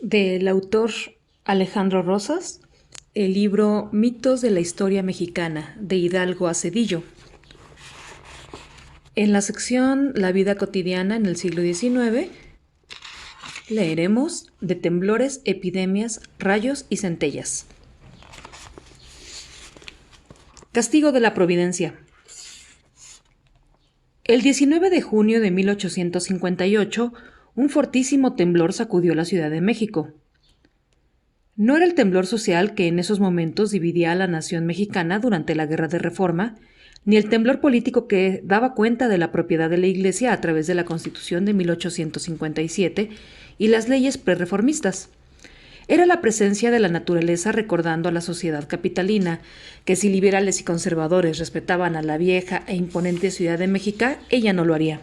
del autor Alejandro Rosas, el libro Mitos de la Historia Mexicana, de Hidalgo a Cedillo. En la sección La vida cotidiana en el siglo XIX, leeremos de temblores, epidemias, rayos y centellas. Castigo de la Providencia. El 19 de junio de 1858, un fortísimo temblor sacudió la Ciudad de México. No era el temblor social que en esos momentos dividía a la nación mexicana durante la Guerra de Reforma, ni el temblor político que daba cuenta de la propiedad de la Iglesia a través de la Constitución de 1857 y las leyes prerreformistas. Era la presencia de la naturaleza recordando a la sociedad capitalina que si liberales y conservadores respetaban a la vieja e imponente Ciudad de México, ella no lo haría.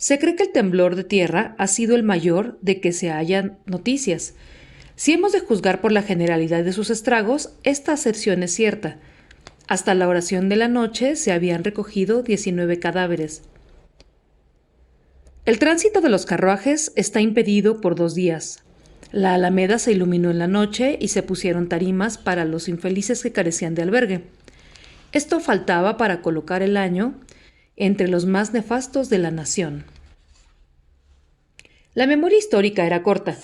Se cree que el temblor de tierra ha sido el mayor de que se hayan noticias. Si hemos de juzgar por la generalidad de sus estragos, esta aserción es cierta. Hasta la oración de la noche se habían recogido 19 cadáveres. El tránsito de los carruajes está impedido por 2 días. La Alameda se iluminó en la noche y se pusieron tarimas para los infelices que carecían de albergue. Esto faltaba para colocar el año entre los más nefastos de la nación. La memoria histórica era corta.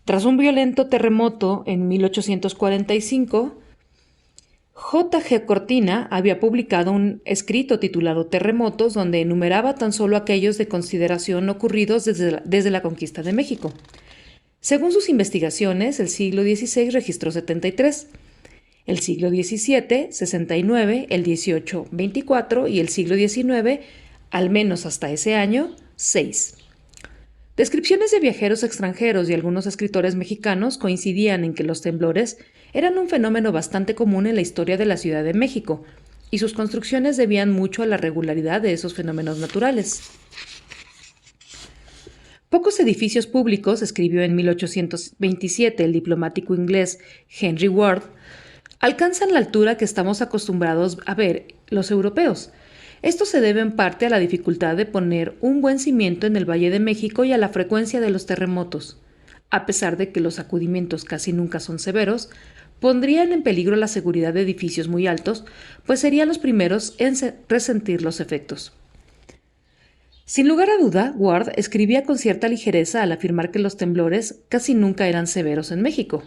Tras un violento terremoto en 1845, J.G. Cortina había publicado un escrito titulado Terremotos, donde enumeraba tan solo aquellos de consideración ocurridos desde la conquista de México. Según sus investigaciones, el siglo XVI registró 73, el siglo XVII 69, el XVIII 24 y el siglo XIX, al menos hasta ese año, 6. Descripciones de viajeros extranjeros y algunos escritores mexicanos coincidían en que los temblores eran un fenómeno bastante común en la historia de la Ciudad de México, y sus construcciones debían mucho a la regularidad de esos fenómenos naturales. Pocos edificios públicos, escribió en 1827 el diplomático inglés Henry Ward, alcanzan la altura que estamos acostumbrados a ver los europeos. Esto se debe en parte a la dificultad de poner un buen cimiento en el Valle de México y a la frecuencia de los terremotos. A pesar de que los sacudimientos casi nunca son severos, pondrían en peligro la seguridad de edificios muy altos, pues serían los primeros en resentir los efectos. Sin lugar a duda, Ward escribía con cierta ligereza al afirmar que los temblores casi nunca eran severos en México.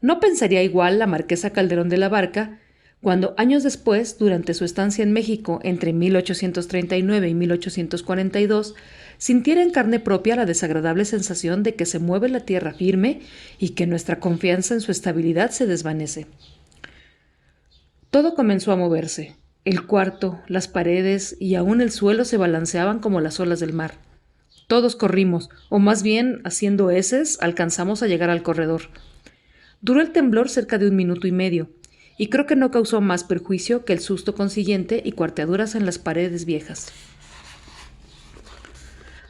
No pensaría igual la marquesa Calderón de la Barca, cuando años después, durante su estancia en México entre 1839 y 1842, sintiera en carne propia la desagradable sensación de que se mueve la tierra firme y que nuestra confianza en su estabilidad se desvanece. Todo comenzó a moverse. El cuarto, las paredes y aún el suelo se balanceaban como las olas del mar. Todos corrimos, o más bien, haciendo heces, alcanzamos a llegar al corredor. Duró el temblor cerca de 1 minuto y medio, y creo que no causó más perjuicio que el susto consiguiente y cuarteaduras en las paredes viejas.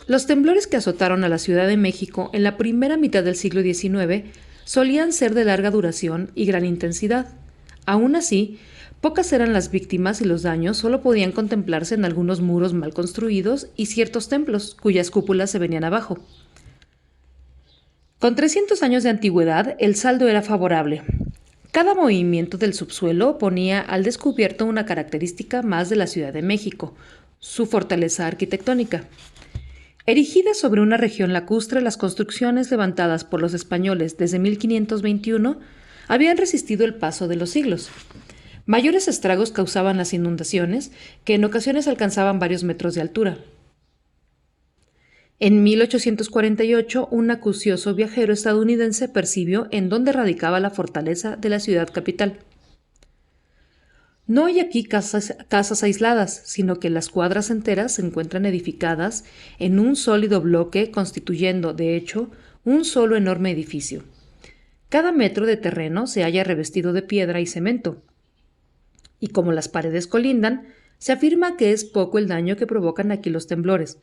Los temblores que azotaron a la Ciudad de México en la primera mitad del siglo XIX solían ser de larga duración y gran intensidad. Aún así, pocas eran las víctimas y los daños solo podían contemplarse en algunos muros mal construidos y ciertos templos cuyas cúpulas se venían abajo. Con 300 años de antigüedad, el saldo era favorable. Cada movimiento del subsuelo ponía al descubierto una característica más de la Ciudad de México, su fortaleza arquitectónica. Erigidas sobre una región lacustre, las construcciones levantadas por los españoles desde 1521 habían resistido el paso de los siglos. Mayores estragos causaban las inundaciones, que en ocasiones alcanzaban varios metros de altura. En 1848, un acucioso viajero estadounidense percibió en dónde radicaba la fortaleza de la ciudad capital. No hay aquí casas aisladas, sino que las cuadras enteras se encuentran edificadas en un sólido bloque, constituyendo, de hecho, un solo enorme edificio. Cada metro de terreno se halla revestido de piedra y cemento. Y como las paredes colindan, se afirma que es poco el daño que provocan aquí los temblores,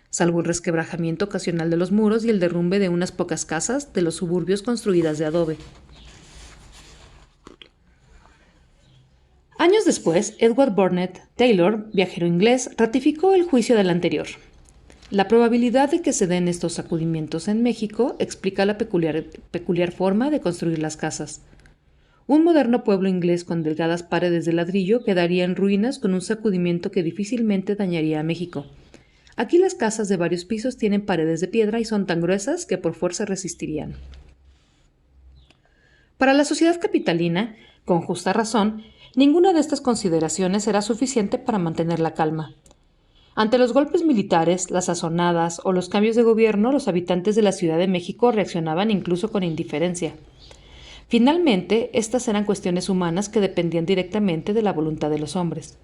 salvo el resquebrajamiento ocasional de los muros y el derrumbe de unas pocas casas de los suburbios construidas de adobe. Años después, Edward Burnett Taylor, viajero inglés, ratificó el juicio del anterior. La probabilidad de que se den estos sacudimientos en México explica la peculiar forma de construir las casas. Un moderno pueblo inglés con delgadas paredes de ladrillo quedaría en ruinas con un sacudimiento que difícilmente dañaría a México. Aquí las casas de varios pisos tienen paredes de piedra y son tan gruesas que por fuerza resistirían. Para la sociedad capitalina, con justa razón, ninguna de estas consideraciones era suficiente para mantener la calma. Ante los golpes militares, las azonadas o los cambios de gobierno, los habitantes de la Ciudad de México reaccionaban incluso con indiferencia. Finalmente, estas eran cuestiones humanas que dependían directamente de la voluntad de los hombres.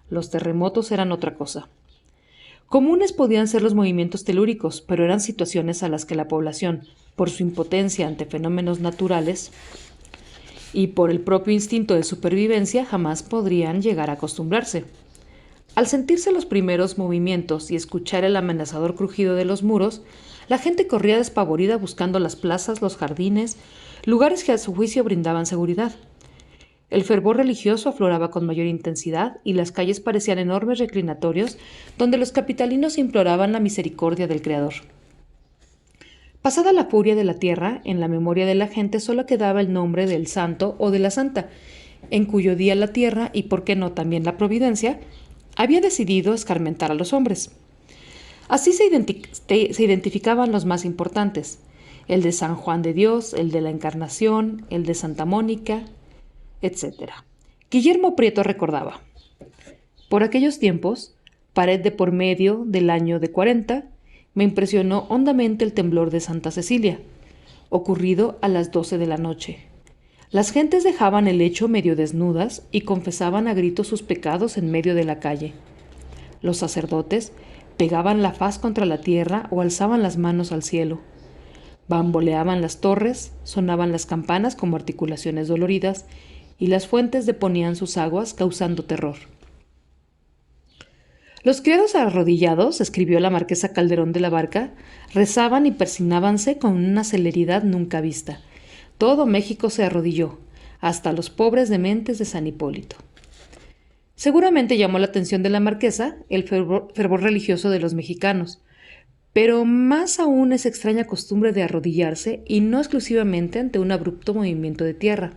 Los terremotos eran otra cosa. Comunes podían ser los movimientos telúricos, pero eran situaciones a las que la población, por su impotencia ante fenómenos naturales y por el propio instinto de supervivencia, jamás podrían llegar a acostumbrarse. Al sentirse los primeros movimientos y escuchar el amenazador crujido de los muros, la gente corría despavorida buscando las plazas, los jardines, lugares que a su juicio brindaban seguridad. El fervor religioso afloraba con mayor intensidad y las calles parecían enormes reclinatorios donde los capitalinos imploraban la misericordia del Creador. Pasada la furia de la tierra, en la memoria de la gente solo quedaba el nombre del santo o de la santa, en cuyo día la tierra, y por qué no también la providencia, había decidido escarmentar a los hombres. Así se identificaban los más importantes, el de San Juan de Dios, el de la Encarnación, el de Santa Mónica, etc. Guillermo Prieto recordaba: por aquellos tiempos, pared de por medio del año de 40, me impresionó hondamente el temblor de Santa Cecilia, ocurrido a las 12 de la noche. Las gentes dejaban el lecho medio desnudas y confesaban a gritos sus pecados en medio de la calle. Los sacerdotes pegaban la faz contra la tierra o alzaban las manos al cielo. Bamboleaban las torres, sonaban las campanas como articulaciones doloridas, y las fuentes deponían sus aguas causando terror. Los criados arrodillados, escribió la marquesa Calderón de la Barca, rezaban y persignábanse con una celeridad nunca vista. Todo México se arrodilló, hasta los pobres dementes de San Hipólito. Seguramente llamó la atención de la marquesa el fervor religioso de los mexicanos, pero más aún esa extraña costumbre de arrodillarse y no exclusivamente ante un abrupto movimiento de tierra.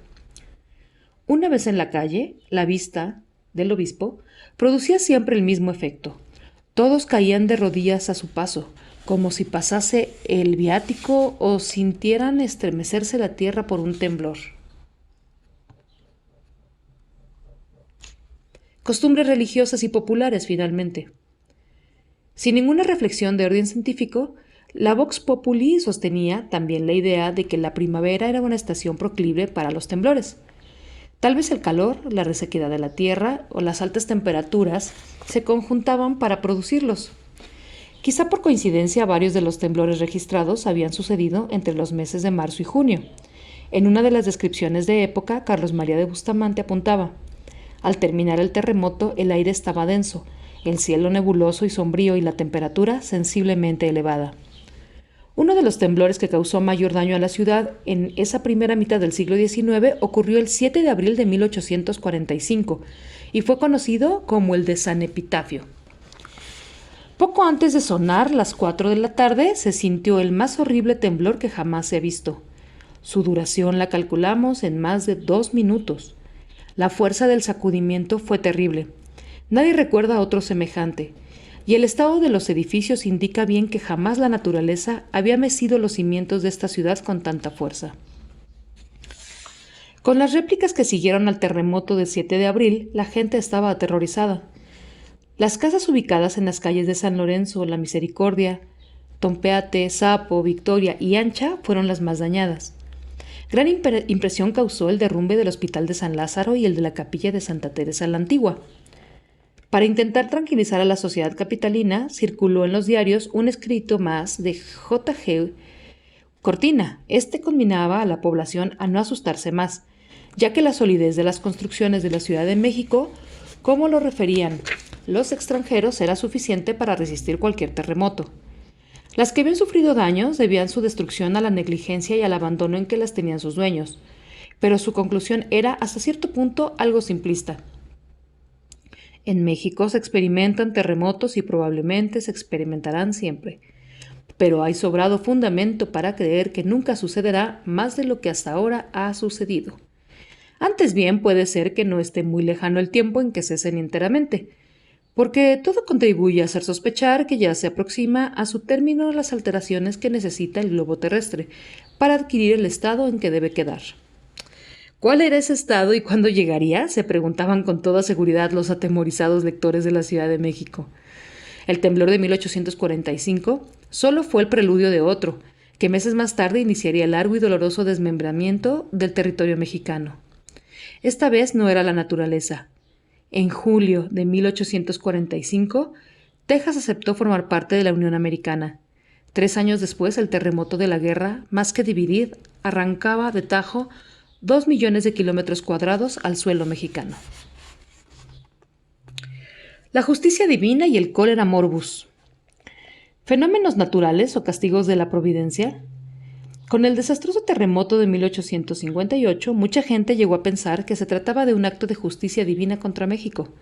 Una vez en la calle, la vista del obispo producía siempre el mismo efecto. Todos caían de rodillas a su paso, como si pasase el viático o sintieran estremecerse la tierra por un temblor. Costumbres religiosas y populares, finalmente. Sin ninguna reflexión de orden científico, la Vox Populi sostenía también la idea de que la primavera era una estación proclive para los temblores. Tal vez el calor, la resequedad de la tierra o las altas temperaturas se conjuntaban para producirlos. Quizá por coincidencia varios de los temblores registrados habían sucedido entre los meses de marzo y junio. En una de las descripciones de época, Carlos María de Bustamante apuntaba: al terminar el terremoto, el aire estaba denso, el cielo nebuloso y sombrío y la temperatura sensiblemente elevada. Uno de los temblores que causó mayor daño a la ciudad en esa primera mitad del siglo XIX ocurrió el 7 de abril de 1845 y fue conocido como el de San Epitafio. Poco antes de sonar las 4 de la tarde se sintió el más horrible temblor que jamás se ha visto. Su duración la calculamos en más de 2 minutos. La fuerza del sacudimiento fue terrible. Nadie recuerda otro semejante. Y el estado de los edificios indica bien que jamás la naturaleza había mecido los cimientos de esta ciudad con tanta fuerza. Con las réplicas que siguieron al terremoto del 7 de abril, la gente estaba aterrorizada. Las casas ubicadas en las calles de San Lorenzo, La Misericordia, Tompeate, Sapo, Victoria y Ancha fueron las más dañadas. Gran impresión causó el derrumbe del Hospital de San Lázaro y el de la Capilla de Santa Teresa la Antigua. Para intentar tranquilizar a la sociedad capitalina, circuló en los diarios un escrito más de J.G. Cortina. Este conminaba a la población a no asustarse más, ya que la solidez de las construcciones de la Ciudad de México, como lo referían los extranjeros, era suficiente para resistir cualquier terremoto. Las que habían sufrido daños debían su destrucción a la negligencia y al abandono en que las tenían sus dueños, pero su conclusión era hasta cierto punto algo simplista. En México se experimentan terremotos y probablemente se experimentarán siempre, pero hay sobrado fundamento para creer que nunca sucederá más de lo que hasta ahora ha sucedido. Antes bien, puede ser que no esté muy lejano el tiempo en que cesen enteramente, porque todo contribuye a hacer sospechar que ya se aproxima a su término las alteraciones que necesita el globo terrestre para adquirir el estado en que debe quedar. ¿Cuál era ese estado y cuándo llegaría?, se preguntaban con toda seguridad los atemorizados lectores de la Ciudad de México. El temblor de 1845 solo fue el preludio de otro, que meses más tarde iniciaría el largo y doloroso desmembramiento del territorio mexicano. Esta vez no era la naturaleza. En julio de 1845, Texas aceptó formar parte de la Unión Americana. 3 años después, el terremoto de la guerra, más que dividir, arrancaba de tajo 2 millones de kilómetros cuadrados al suelo mexicano. La justicia divina y el cólera morbus. ¿Fenómenos naturales o castigos de la providencia? Con el desastroso terremoto de 1858, mucha gente llegó a pensar que se trataba de un acto de justicia divina contra México.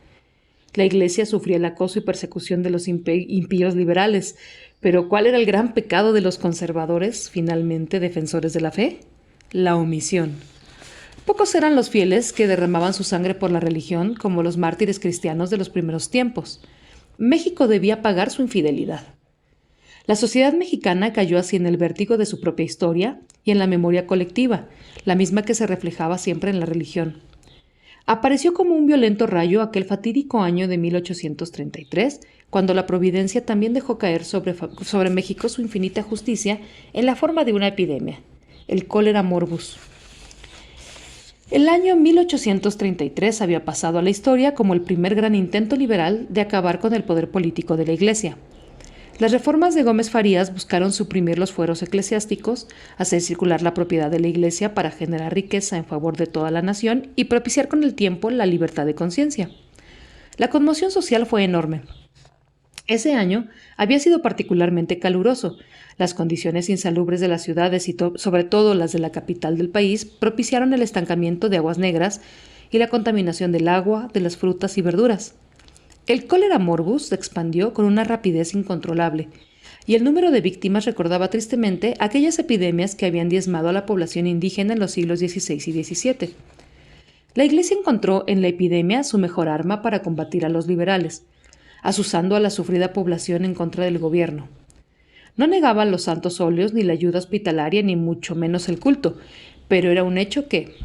La Iglesia sufría el acoso y persecución de los impíos liberales, pero ¿cuál era el gran pecado de los conservadores, finalmente defensores de la fe? La omisión. Pocos eran los fieles que derramaban su sangre por la religión, como los mártires cristianos de los primeros tiempos. México debía pagar su infidelidad. La sociedad mexicana cayó así en el vértigo de su propia historia y en la memoria colectiva, la misma que se reflejaba siempre en la religión. Apareció como un violento rayo aquel fatídico año de 1833, cuando la providencia también dejó caer sobre México su infinita justicia en la forma de una epidemia, el cólera morbus. El año 1833 había pasado a la historia como el primer gran intento liberal de acabar con el poder político de la Iglesia. Las reformas de Gómez Farías buscaron suprimir los fueros eclesiásticos, hacer circular la propiedad de la Iglesia para generar riqueza en favor de toda la nación y propiciar con el tiempo la libertad de conciencia. La conmoción social fue enorme. Ese año había sido particularmente caluroso. Las condiciones insalubres de las ciudades y sobre todo las de la capital del país propiciaron el estancamiento de aguas negras y la contaminación del agua, de las frutas y verduras. El cólera morbus se expandió con una rapidez incontrolable, y el número de víctimas recordaba tristemente aquellas epidemias que habían diezmado a la población indígena en los siglos XVI y XVII. La Iglesia encontró en la epidemia su mejor arma para combatir a los liberales, azuzando a la sufrida población en contra del gobierno. No negaban los santos óleos ni la ayuda hospitalaria ni mucho menos el culto, pero era un hecho que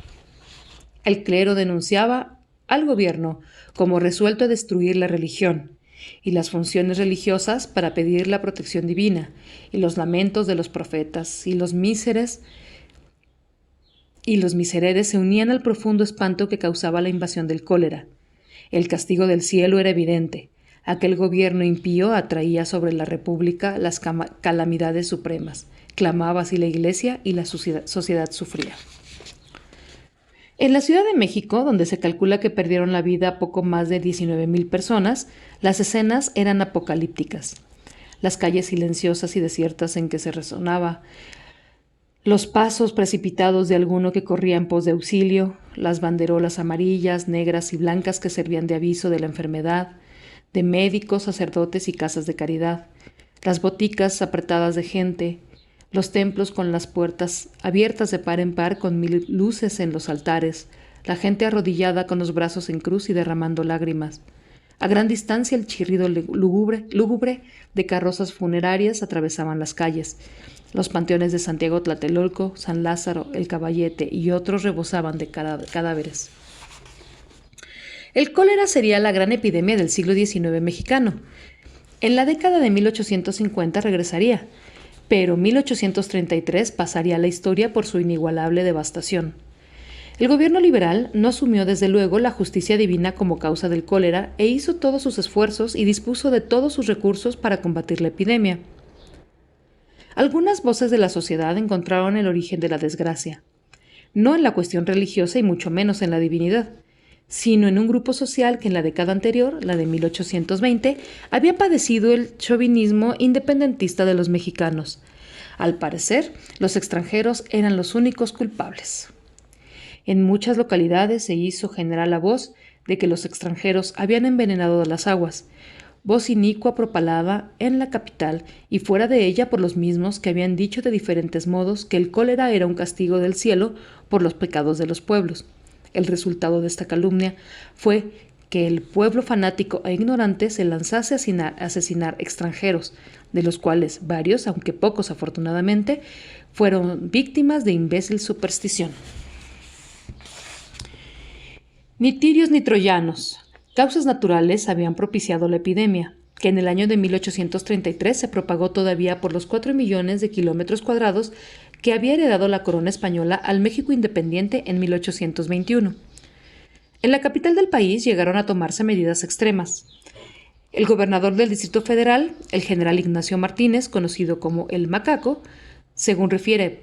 el clero denunciaba al gobierno como resuelto a destruir la religión y las funciones religiosas para pedir la protección divina, y los lamentos de los profetas y los misereres se unían al profundo espanto que causaba la invasión del cólera. El castigo del cielo era evidente. Aquel gobierno impío atraía sobre la República las calamidades supremas. Clamaba así la Iglesia y la sociedad sufría. En la Ciudad de México, donde se calcula que perdieron la vida poco más de 19,000 personas, las escenas eran apocalípticas. Las calles silenciosas y desiertas en que se resonaba, los pasos precipitados de alguno que corría en pos de auxilio, las banderolas amarillas, negras y blancas que servían de aviso de la enfermedad, de médicos, sacerdotes y casas de caridad, las boticas apretadas de gente, los templos con las puertas abiertas de par en par con 1000 luces en los altares, la gente arrodillada con los brazos en cruz y derramando lágrimas. A gran distancia el chirrido lúgubre de carrozas funerarias atravesaban las calles. Los panteones de Santiago Tlatelolco, San Lázaro, El Caballete y otros rebosaban de cadáveres. El cólera sería la gran epidemia del siglo XIX mexicano. En la década de 1850 regresaría, pero 1833 pasaría a la historia por su inigualable devastación. El gobierno liberal no asumió desde luego la justicia divina como causa del cólera e hizo todos sus esfuerzos y dispuso de todos sus recursos para combatir la epidemia. Algunas voces de la sociedad encontraron el origen de la desgracia, no en la cuestión religiosa y mucho menos en la divinidad, sino en un grupo social que en la década anterior, la de 1820, había padecido el chauvinismo independentista de los mexicanos. Al parecer, los extranjeros eran los únicos culpables. En muchas localidades se hizo general la voz de que los extranjeros habían envenenado las aguas, voz inicua propalada en la capital y fuera de ella por los mismos que habían dicho de diferentes modos que el cólera era un castigo del cielo por los pecados de los pueblos. El resultado de esta calumnia fue que el pueblo fanático e ignorante se lanzase a asesinar extranjeros, de los cuales varios, aunque pocos afortunadamente, fueron víctimas de imbécil superstición. Ni tirios ni troyanos. Causas naturales habían propiciado la epidemia, que en el año de 1833 se propagó todavía por los 4 millones de kilómetros cuadrados que había heredado la corona española al México independiente en 1821. En la capital del país llegaron a tomarse medidas extremas. El gobernador del Distrito Federal, el general Ignacio Martínez, conocido como el Macaco, según refiere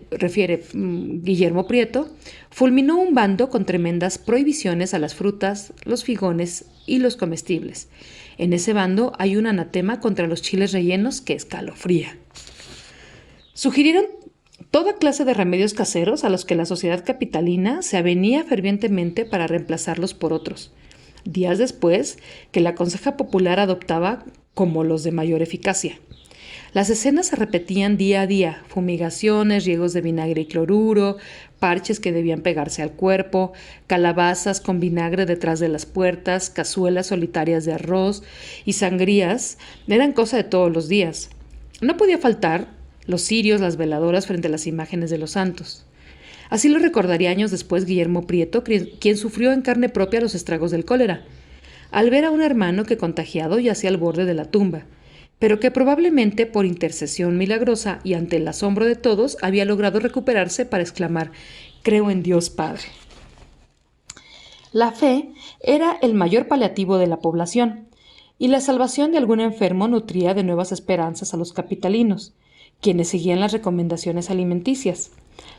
Guillermo Prieto, fulminó un bando con tremendas prohibiciones a las frutas, los figones y los comestibles. En ese bando hay un anatema contra los chiles rellenos que escalofría. Sugirieron toda clase de remedios caseros a los que la sociedad capitalina se avenía fervientemente para reemplazarlos por otros. Días después, que la Conseja Popular adoptaba como los de mayor eficacia. Las escenas se repetían día a día: fumigaciones, riegos de vinagre y cloruro, parches que debían pegarse al cuerpo, calabazas con vinagre detrás de las puertas, cazuelas solitarias de arroz y sangrías eran cosa de todos los días. No podía faltar los cirios, las veladoras frente a las imágenes de los santos. Así lo recordaría años después Guillermo Prieto, quien sufrió en carne propia los estragos del cólera, al ver a un hermano que contagiado yacía al borde de la tumba, pero que probablemente por intercesión milagrosa y ante el asombro de todos había logrado recuperarse para exclamar: «Creo en Dios Padre». La fe era el mayor paliativo de la población, y la salvación de algún enfermo nutría de nuevas esperanzas a los capitalinos, quienes seguían las recomendaciones alimenticias,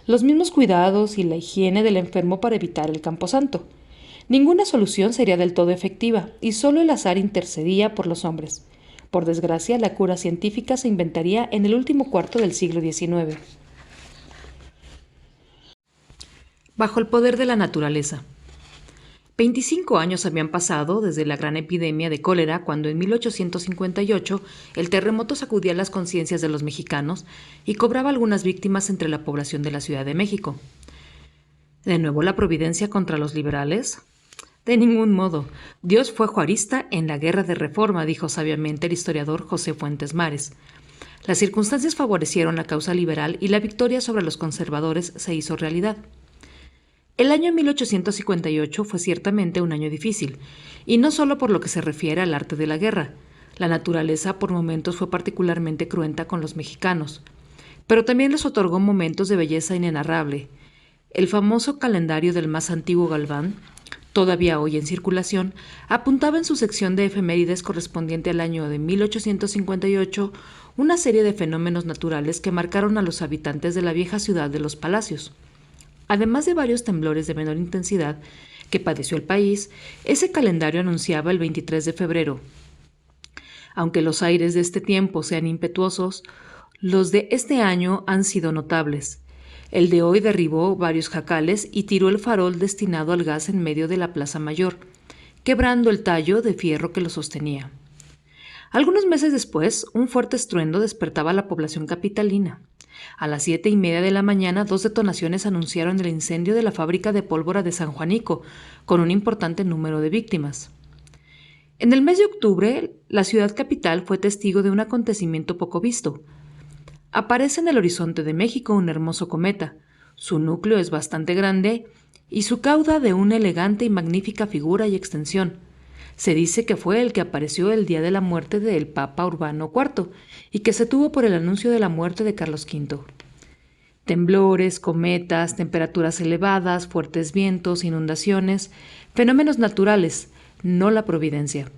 los mismos cuidados y la higiene del enfermo para evitar el camposanto. Ninguna solución sería del todo efectiva, y solo el azar intercedía por los hombres. Por desgracia, la cura científica se inventaría en el último cuarto del siglo XIX. Bajo el poder de la naturaleza. 25 años habían pasado desde la gran epidemia de cólera cuando en 1858 el terremoto sacudía las conciencias de los mexicanos y cobraba algunas víctimas entre la población de la Ciudad de México. ¿De nuevo la providencia contra los liberales? De ningún modo. Dios fue juarista en la Guerra de Reforma, dijo sabiamente el historiador José Fuentes Mares. Las circunstancias favorecieron la causa liberal y la victoria sobre los conservadores se hizo realidad. El año 1858 fue ciertamente un año difícil, y no solo por lo que se refiere al arte de la guerra. La naturaleza por momentos fue particularmente cruenta con los mexicanos, pero también les otorgó momentos de belleza inenarrable. El famoso calendario del más antiguo Galván, todavía hoy en circulación, apuntaba en su sección de efemérides correspondiente al año de 1858 una serie de fenómenos naturales que marcaron a los habitantes de la vieja ciudad de los palacios. Además de varios temblores de menor intensidad que padeció el país, ese calendario anunciaba el 23 de febrero. Aunque los aires de este tiempo sean impetuosos, los de este año han sido notables. El de hoy derribó varios jacales y tiró el farol destinado al gas en medio de la Plaza Mayor, quebrando el tallo de fierro que lo sostenía. Algunos meses después, un fuerte estruendo despertaba a la población capitalina. A las 7:30 de la mañana, 2 detonaciones anunciaron el incendio de la fábrica de pólvora de San Juanico, con un importante número de víctimas. En el mes de octubre, la ciudad capital fue testigo de un acontecimiento poco visto. Aparece en el horizonte de México un hermoso cometa. Su núcleo es bastante grande y su cauda de una elegante y magnífica figura y extensión. Se dice que fue el que apareció el día de la muerte del Papa Urbano IV y que se tuvo por el anuncio de la muerte de Carlos V. Temblores, cometas, temperaturas elevadas, fuertes vientos, inundaciones, fenómenos naturales, no la providencia.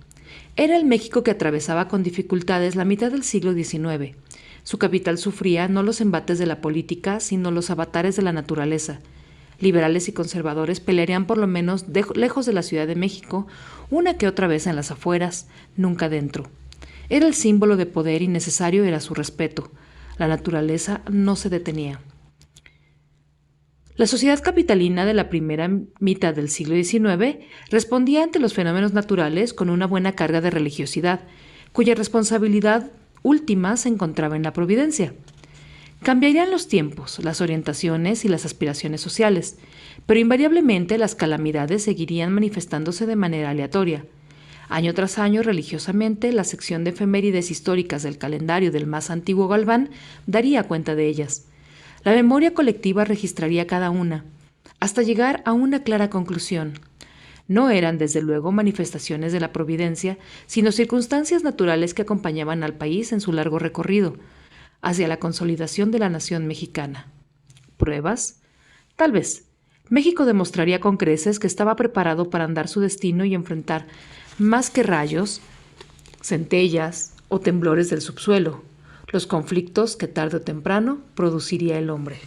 Era el México que atravesaba con dificultades la mitad del siglo XIX. Su capital sufría no los embates de la política, sino los avatares de la naturaleza. Liberales y conservadores pelearían por lo menos lejos de la Ciudad de México, una que otra vez en las afueras, nunca dentro. Era el símbolo de poder y necesario era su respeto. La naturaleza no se detenía. La sociedad capitalina de la primera mitad del siglo XIX respondía ante los fenómenos naturales con una buena carga de religiosidad, cuya responsabilidad última se encontraba en la providencia. Cambiarían los tiempos, las orientaciones y las aspiraciones sociales, pero invariablemente las calamidades seguirían manifestándose de manera aleatoria. Año tras año, religiosamente, la sección de efemérides históricas del calendario del más antiguo Galván daría cuenta de ellas. La memoria colectiva registraría cada una, hasta llegar a una clara conclusión. No eran, desde luego, manifestaciones de la providencia, sino circunstancias naturales que acompañaban al país en su largo recorrido hacia la consolidación de la nación mexicana. ¿Pruebas? Tal vez. México demostraría con creces que estaba preparado para andar su destino y enfrentar más que rayos, centellas o temblores del subsuelo, los conflictos que tarde o temprano produciría el hombre.